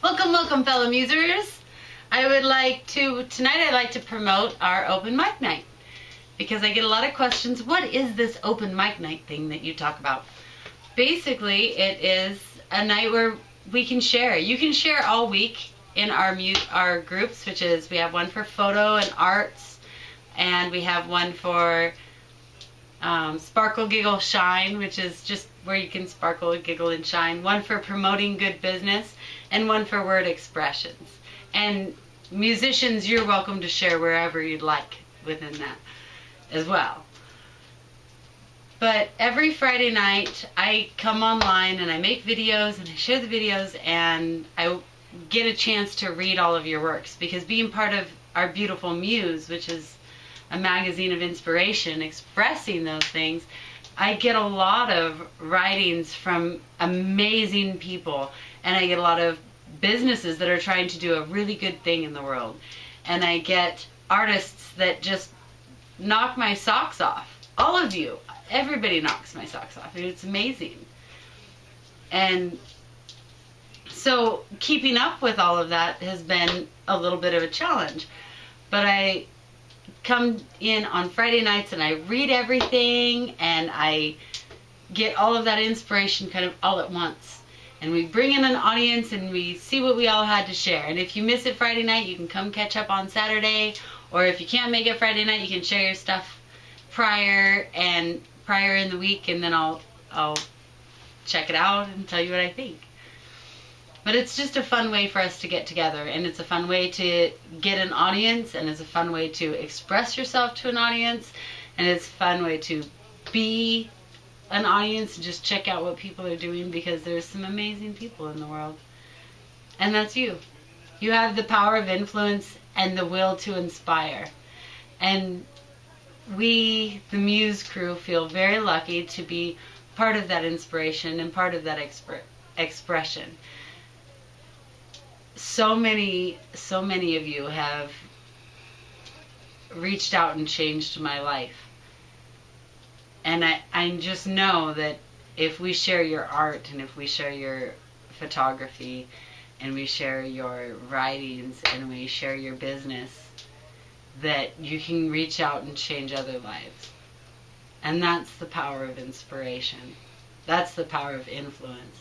Welcome fellow musers. Tonight I'd like to promote our open mic night, because I get a lot of questions. What is this open mic night thing that you talk about? Basically, it is a night where we can share. You can share all week in our groups, which is, we have one for photo and arts, and we have one for Sparkle, Giggle, Shine, which is just where you can sparkle, giggle, and shine. One for promoting good business, and one for word expressions. And musicians, you're welcome to share wherever you'd like within that as well. But every Friday night, I come online and I make videos and I share the videos, and I get a chance to read all of your works, because being part of our beautiful Muse, which is a magazine of inspiration expressing those things, I get a lot of writings from amazing people, and I get a lot of businesses that are trying to do a really good thing in the world, and I get artists that just knock my socks off. All of you, everybody knocks my socks off. It's amazing. And so keeping up with all of that has been a little bit of a challenge, but I come in on Friday nights and I read everything, and I get all of that inspiration kind of all at once, and we bring in an audience and we see what we all had to share. And if you miss it Friday night, you can come catch up on Saturday, or if you can't make it Friday night, you can share your stuff prior in the week, and then I'll check it out and tell you what I think. But it's just a fun way for us to get together, and it's a fun way to get an audience, and it's a fun way to express yourself to an audience, and it's a fun way to be an audience and just check out what people are doing, because there's some amazing people in the world. And that's you. You have the power of influence and the will to inspire. And we, the Muse crew, feel very lucky to be part of that inspiration and part of that expression. So many of you have reached out and changed my life. And I just know that if we share your art, and if we share your photography, and we share your writings, and we share your business, that you can reach out and change other lives. And that's the power of inspiration. That's the power of influence.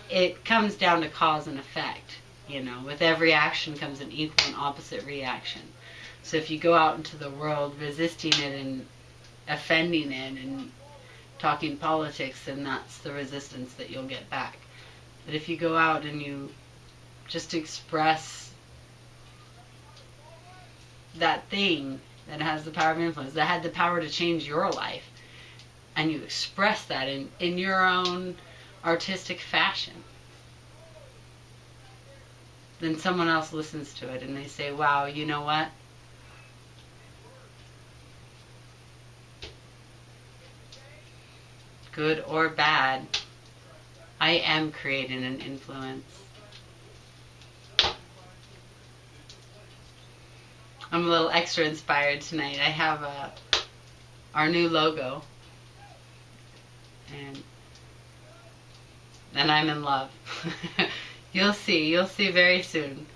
It comes down to cause and effect. You know, with every action comes an equal and opposite reaction. So if you go out into the world resisting it and offending it and talking politics, then that's the resistance that you'll get back. But if you go out and you just express that thing that has the power of influence, that had the power to change your life, and you express that in your own artistic fashion, then someone else listens to it and they say, wow, you know what? Good or bad, I am creating an influence. I'm a little extra inspired tonight. I have our new logo, and I'm in love. You'll see very soon.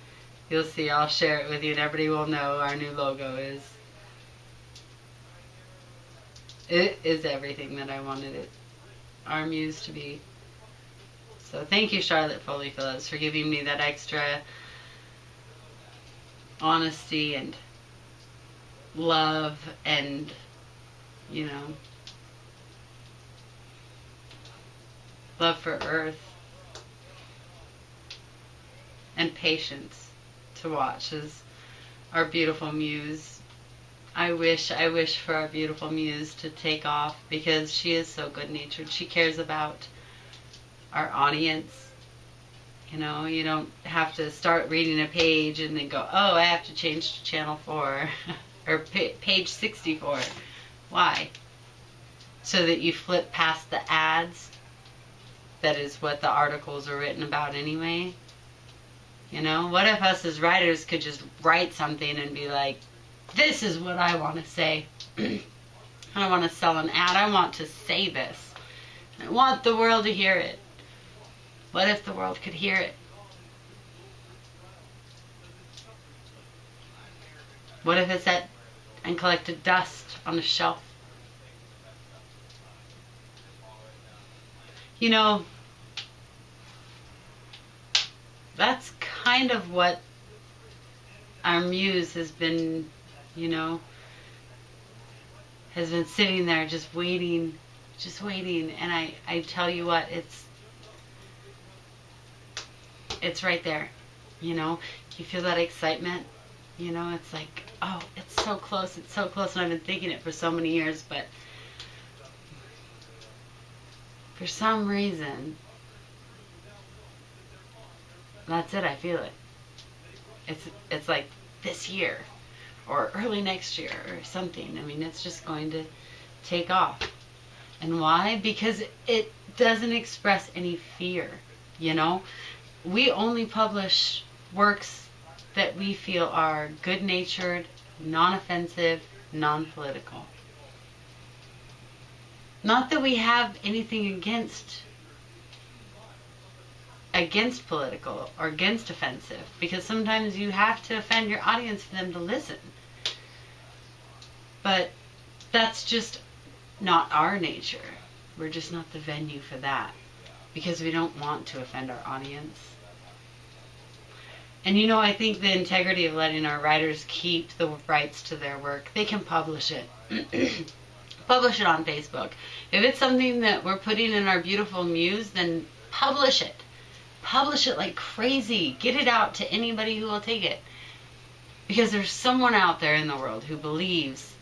You'll see, I'll share it with you, and everybody will know our new logo is everything that I wanted our Muse to be. So thank you, Charlotte Foley Phillips, for giving me that extra honesty and love, and, you know, love for Earth, and patience to watch as our beautiful Muse. I wish for our beautiful Muse to take off, because she is so good-natured. She cares about our audience. You know, you don't have to start reading a page and then go, oh, I have to change to channel 4 or page 64. Why? So that you flip past the ads. That is what the articles are written about anyway. You know, what if us as writers could just write something and be like, this is what I want to say. I don't want to sell an ad. I want to say this. I want the world to hear it. What if the world could hear it? What if it sat and collected dust on a shelf? You know, that's kind of what our muse has been, you know, has been sitting there just waiting. And I tell you what, it's right there, you know. You feel that excitement, you know. It's like, oh, it's so close, and I've been thinking it for so many years, but for some reason, that's it. I feel it. It's like this year or early next year or something. I mean, it's just going to take off. And why? Because it doesn't express any fear, you know. We only publish works that we feel are good-natured, non-offensive, non-political. Not that we have anything against political or against offensive, because sometimes you have to offend your audience for them to listen. But that's just not our nature. We're just not the venue for that, because we don't want to offend our audience. And you know, I think the integrity of letting our writers keep the rights to their work. They can publish it. Publish it on Facebook. If it's something that we're putting in our beautiful muse, then publish it. Publish it like crazy. Get it out to anybody who will take it. Because there's someone out there in the world who believes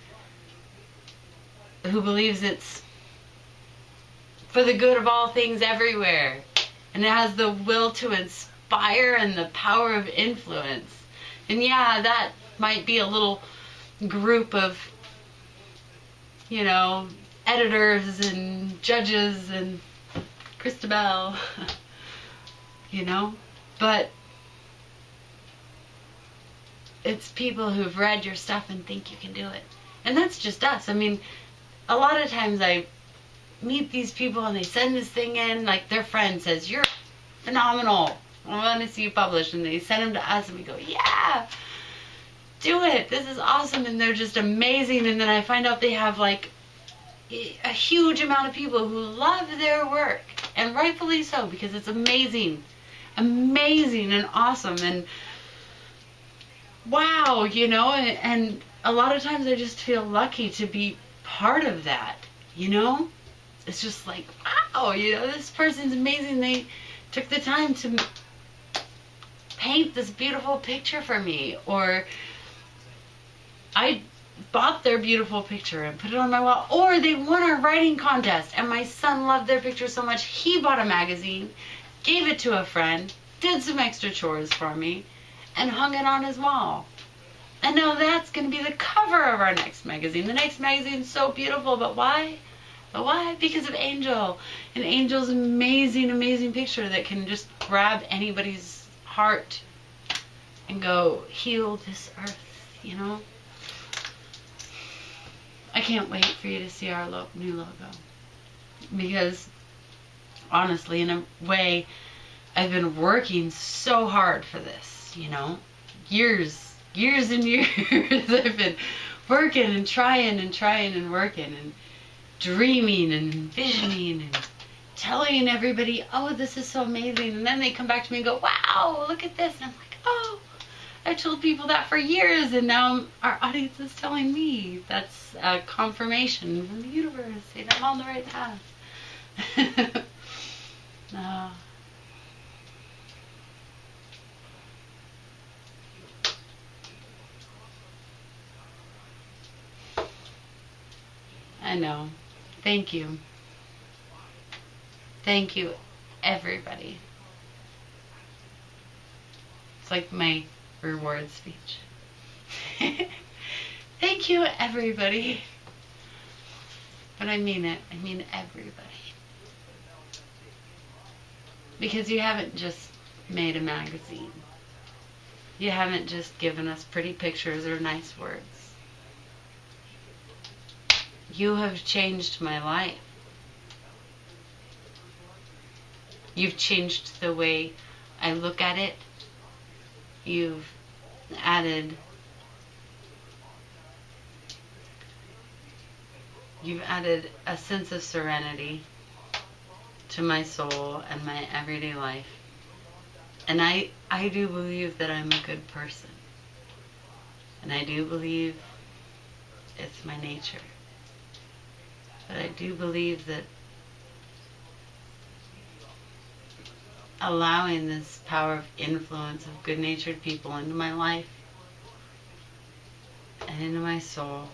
it's for the good of all things everywhere. And it has the will to inspire and the power of influence. And yeah, that might be a little group of, you know, editors and judges and Krysta, you know, but it's people who've read your stuff and think you can do it. And that's just us. I mean, a lot of times I meet these people and they send this thing in, like their friend says, "You're phenomenal, I want to see you published," and they send them to us and we go, "Yeah, do it, this is awesome," and they're just amazing. And then I find out they have like a huge amount of people who love their work, and rightfully so, because it's amazing and awesome and wow, you know. And a lot of times I just feel lucky to be part of that, you know. It's just like, wow, you know, this person's amazing. They took the time to paint this beautiful picture for me, or I bought their beautiful picture and put it on my wall, or they won our writing contest and my son loved their picture so much he bought a magazine, gave it to a friend, did some extra chores for me, and hung it on his wall. And now that's going to be the cover of our next magazine. The next magazine's so beautiful, but why? Because of Angel. And Angel's amazing picture that can just grab anybody's heart and go, heal this earth, you know? I can't wait for you to see our new logo. Because, honestly, in a way, I've been working so hard for this, you know? Years and years I've been working and trying and working and dreaming and envisioning and telling everybody, oh, this is so amazing. And then they come back to me and go, wow, look at this. And I'm like, oh, I told people that for years, and now our audience is telling me. That's a confirmation from the universe saying I'm on the right path. I know. Thank you. Thank you, everybody. It's like my reward speech. Thank you, everybody. But I mean it. I mean everybody. Because you haven't just made a magazine. You haven't just given us pretty pictures or nice words. You have changed my life. You've changed the way I look at it. You've added a sense of serenity to my soul and my everyday life. And I do believe that I'm a good person. And I do believe it's my nature. But I do believe that allowing this power of influence of good-natured people into my life and into my soul,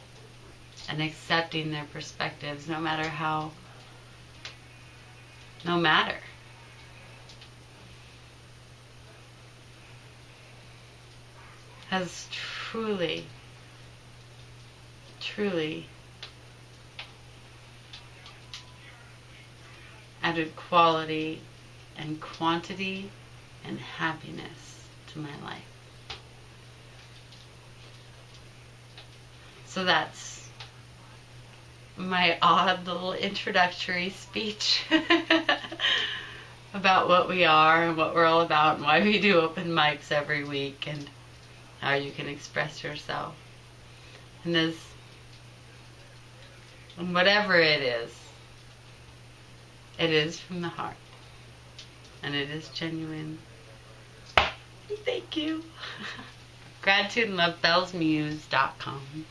and accepting their perspectives no matter, has truly added quality and quantity and happiness to my life. So that's my odd little introductory speech about what we are and what we're all about and why we do open mics every week and how you can express yourself. And whatever it is from the heart. And it is genuine. Thank you. Gratitude and love, bellsmuse.com.